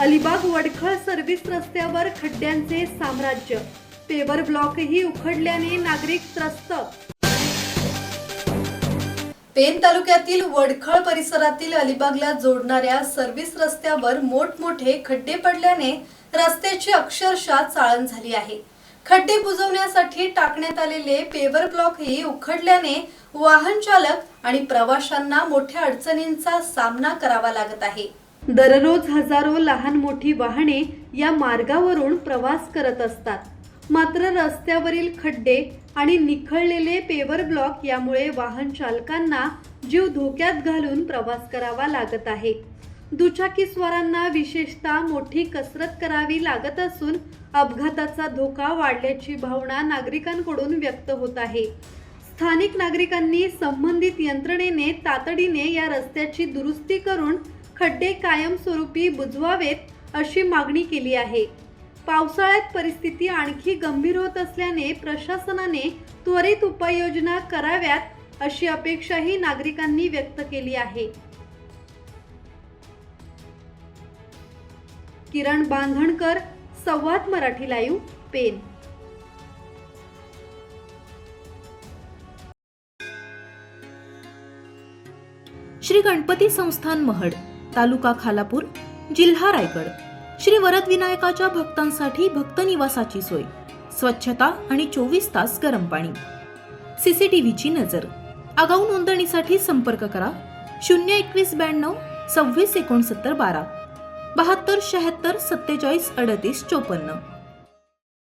Alibag Wadkhal service रस्त्यावर खड्ड्यांचे साम्राज्य, पेवर ब्लॉकही उखडल्याने नागरिक त्रस्त। पेन तालुक्यातील वडखळ परिसरातील अलिबागला जोडणाऱ्या सर्व्हिस रस्त्यावर मोठमोठे खड्डे पडल्याने रस्त्याची अक्षरशः चाळण झाली आहे। खड्डे बुजवण्यासाठी टाकण्यात आलेले पेवर ब्लॉकही उखडल्याने वाहन चालक आणि प्रवाशांना मोठ्या अडचणींचा सामना करावा लागत आहे। दररोज हजारो लहान मोठी वाहने या मार्गावरून प्रवास करत असतात, मात्र रस्त्यावरील खड्डे आणि निखळलेले पेवर ब्लॉक यामुळे वाहन चालकांना जीव धोक्यात घालून प्रवास करावा लागत आहे। दुचाकीस्वारांना विशेषतः मोठी कसरत करावी लागत असून अपघाताचा धोका वाढल्याची भावना नागरिकांकडून व्यक्त होत आहे। स्थानिक नागरिकांनी संबंधित यंत्रणेने तातडीने या रस्त्याची दुरुस्ती करून खड्डे कायमस्वरूपी बुजवावेत अशी मागणी केली आहे। पावसाळ्यात परिस्थिती आणखी गंभीर होत असल्याने प्रशासनाने त्वरित उपाययोजना कराव्यात अशी अपेक्षाही नागरिकांनी व्यक्त केली आहे। किरण बांधणकर, संवाद मराठी लाईव्ह, पेन। श्री गणपती संस्थान महड, तालुका खालापूर, जिल्हा रायगड। श्री वरद विनायकाच्या भक्तांसाठी भक्त निवासाची सोय, स्वच्छता आणि 24 तास गरम पाणी, सीसीटीव्हीची नजर। आगाऊ नोंदणीसाठी संपर्क करा 02192 26 69 12 72 76 47 38 54।